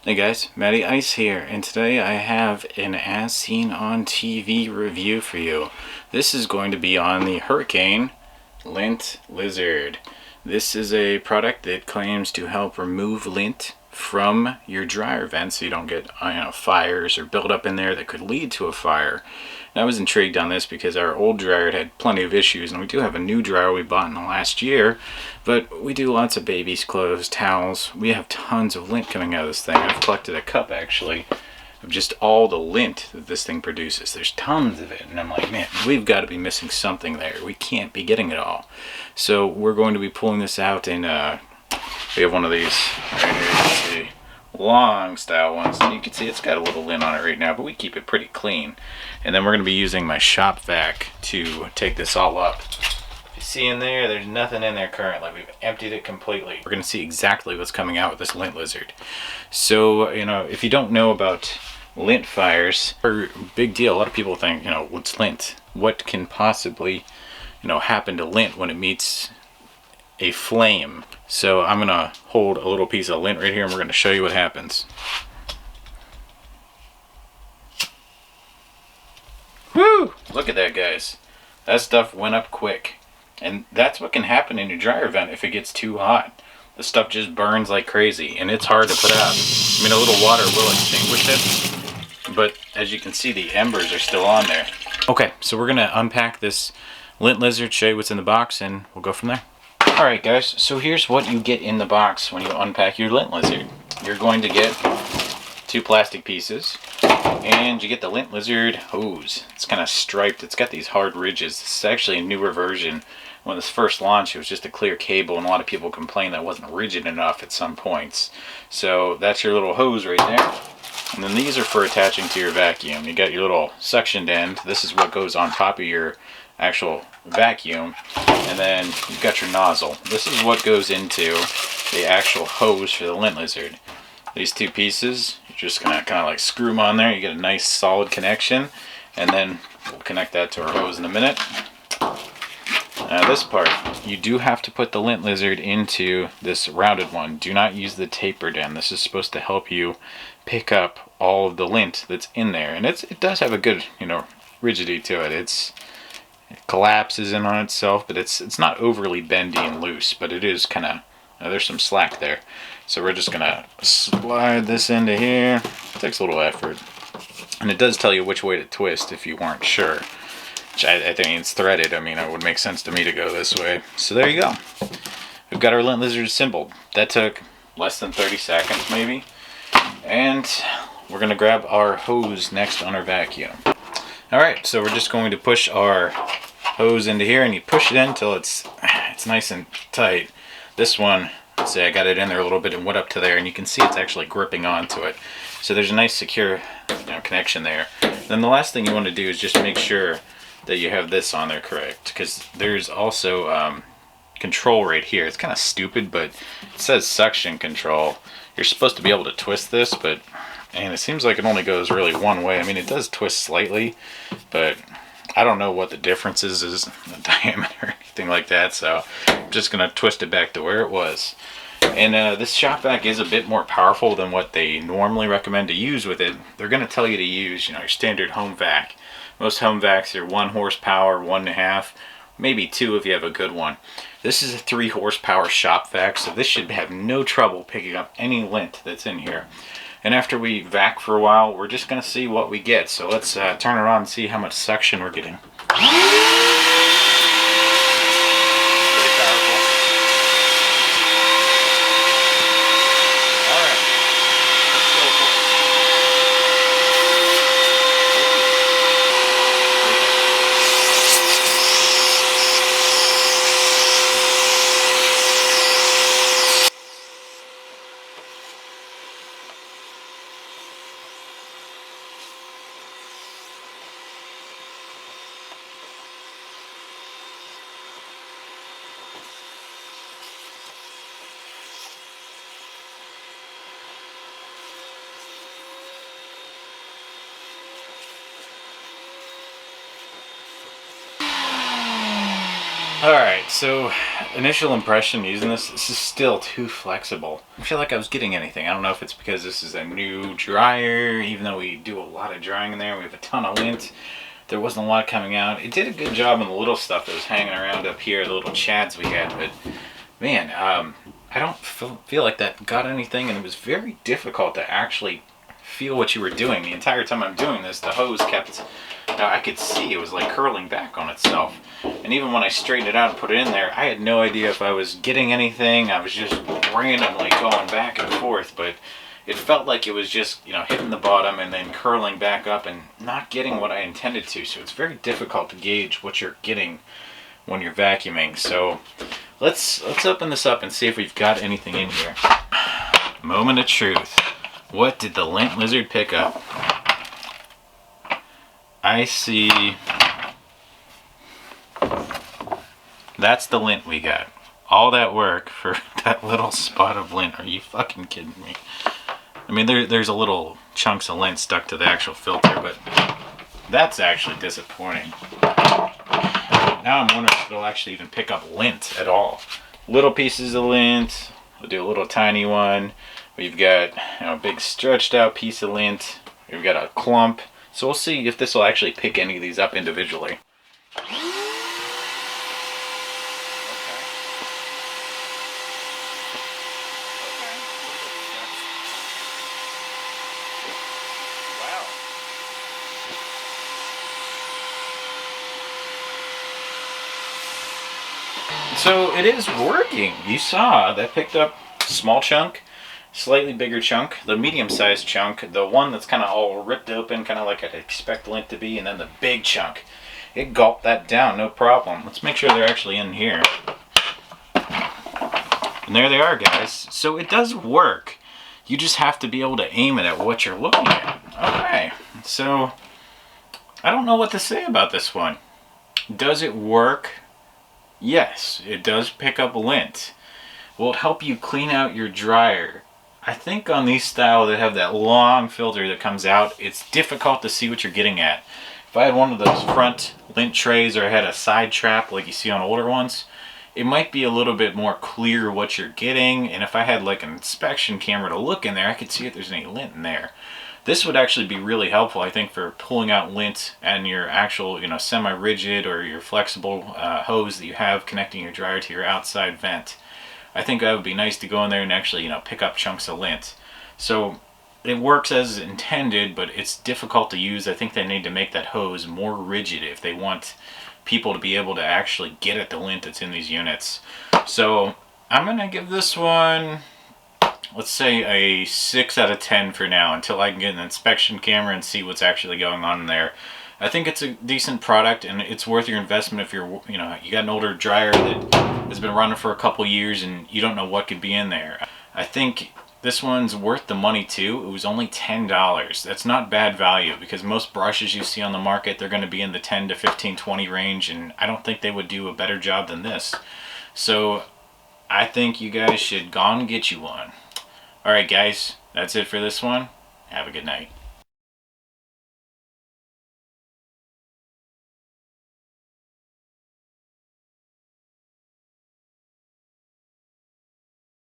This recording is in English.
Hey guys, Matty Ice here, and today I have an As Seen on TV review for you. This is going to be on the Hurricane Lint Lizard. This is a product that claims to help remove lint from your dryer vents so you don't get fires or buildup in there that could lead to a fire. And I was intrigued on this because our old dryer had plenty of issues, and we do have a new dryer we bought in the last year, but we do lots of babies' clothes, towels. We have tons of lint coming out of this thing. I've collected a cup actually of just all the lint that this thing produces. There's tons of it, and I'm like, man, we've got to be missing something there. We can't be getting it all. So we're going to be pulling this out, and we have one of these right here. You can see long style ones. You can see it's got a little lint on it right now, but we keep it pretty clean. And then we're going to be using my shop vac to take this all up. If you see in there, there's nothing in there currently. We've emptied it completely. We're going to see exactly what's coming out with this lint lizard. So, if you don't know about lint fires, are a big deal. A lot of people think, what's lint? What can possibly, happen to lint when it meets a flame? So I'm going to hold a little piece of lint right here, and we're going to show you what happens. Woo! Look at that, guys. That stuff went up quick. And that's what can happen in your dryer vent if it gets too hot. The stuff just burns like crazy, and it's hard to put out. I mean, a little water will extinguish it, but as you can see, the embers are still on there. Okay, so we're going to unpack this lint lizard, show you what's in the box, and we'll go from there. Alright guys, so here's what you get in the box when you unpack your lint lizard. You're going to get 2 plastic pieces, and you get the lint lizard hose. It's kind of striped. It's got these hard ridges. This is actually a newer version. When this first launched, it was just a clear cable, and a lot of people complained that it wasn't rigid enough at some points. So that's your little hose right there. And then these are for attaching to your vacuum. You got your little suctioned end. This is what goes on top of your actual vacuum. And then you've got your nozzle. This is what goes into the actual hose for the lint lizard. These 2 pieces, you're just gonna kind of like screw them on there. You get a nice solid connection, and then we'll connect that to our hose in a minute. Now this part, you do have to put the lint lizard into this rounded one. Do not use the tapered end. This is supposed to help you pick up all of the lint that's in there, and it does have a good rigidity to it. It collapses in on itself, but it's not overly bendy and loose, but it is kind of, there's some slack there. So we're just gonna slide this into here. It takes a little effort, and it does tell you which way to twist if you weren't sure. Which I think it's threaded. I mean, it would make sense to me to go this way. So there you go. We've got our lint lizard assembled. That took less than 30 seconds maybe. And we're gonna grab our hose next on our vacuum. Alright, so we're just going to push our hose into here, and you push it in until it's nice and tight. This one, see, I got it in there a little bit and went up to there, and you can see it's actually gripping onto it. So there's a nice secure connection there. Then the last thing you want to do is just make sure that you have this on there correct, because there's also control right here. It's kind of stupid, but it says suction control. You're supposed to be able to twist this, but and it seems like it only goes really one way. I mean, it does twist slightly, but I don't know what the difference is in the diameter or anything like that, so I'm just going to twist it back to where it was. And this shop vac is a bit more powerful than what they normally recommend to use with it. They're going to tell you to use, your standard home vac. Most home vacs are 1 horsepower, 1.5, maybe 2 if you have a good one. This is a 3 horsepower shop vac, so this should have no trouble picking up any lint that's in here. And after we vac for a while, we're just going to see what we get. So let's turn it on and see how much suction we're getting. So, initial impression using this is still too flexible. I feel like I was getting anything. I don't know if it's because this is a new dryer, even though we do a lot of drying in there. We have a ton of lint. There wasn't a lot coming out. It did a good job on the little stuff that was hanging around up here, the little chads we had, but man, I don't feel like that got anything, and it was very difficult to actually feel what you were doing. The entire time I'm doing this, the hose kept, I could see it was like curling back on itself. And even when I straightened it out and put it in there, I had no idea if I was getting anything. I was just randomly going back and forth, but it felt like it was just, hitting the bottom and then curling back up and not getting what I intended to. So it's very difficult to gauge what you're getting when you're vacuuming. So let's open this up and see if we've got anything in here. Moment of truth. What did the Lint Lizard pick up? I see. That's the lint we got. All that work for that little spot of lint. Are you fucking kidding me? I mean, there's a little chunks of lint stuck to the actual filter, but that's actually disappointing. Now I'm wondering if it'll actually even pick up lint at all. Little pieces of lint. We'll do a little tiny one. We've got a big stretched out piece of lint. We've got a clump. So we'll see if this will actually pick any of these up individually. So it is working. You saw that picked up a small chunk, slightly bigger chunk, the medium-sized chunk, the one that's kind of all ripped open, kind of like I'd expect lint to be, and then the big chunk. It gulped that down, no problem. Let's make sure they're actually in here. And there they are, guys. So it does work. You just have to be able to aim it at what you're looking at. Okay, so I don't know what to say about this one. Does it work? Yes, it does pick up lint. Will it help you clean out your dryer? I think on these style that have that long filter that comes out, it's difficult to see what you're getting at. If I had one of those front lint trays or I had a side trap like you see on older ones, it might be a little bit more clear what you're getting, and if I had like an inspection camera to look in there, I could see if there's any lint in there. This would actually be really helpful, I think, for pulling out lint and your actual, semi-rigid or your flexible hose that you have connecting your dryer to your outside vent. I think that would be nice to go in there and actually, pick up chunks of lint. So it works as intended, but it's difficult to use. I think they need to make that hose more rigid if they want people to be able to actually get at the lint that's in these units. So I'm going to give this one, let's say a 6 out of 10 for now, until I can get an inspection camera and see what's actually going on in there. I think it's a decent product, and it's worth your investment if you're, you got an older dryer that has been running for a couple years and you don't know what could be in there. I think this one's worth the money too. It was only $10. That's not bad value, because most brushes you see on the market, they're going to be in the 10 to 15, 20 range, and I don't think they would do a better job than this. So I think you guys should go and get you one. Alright guys, that's it for this one. Have a good night.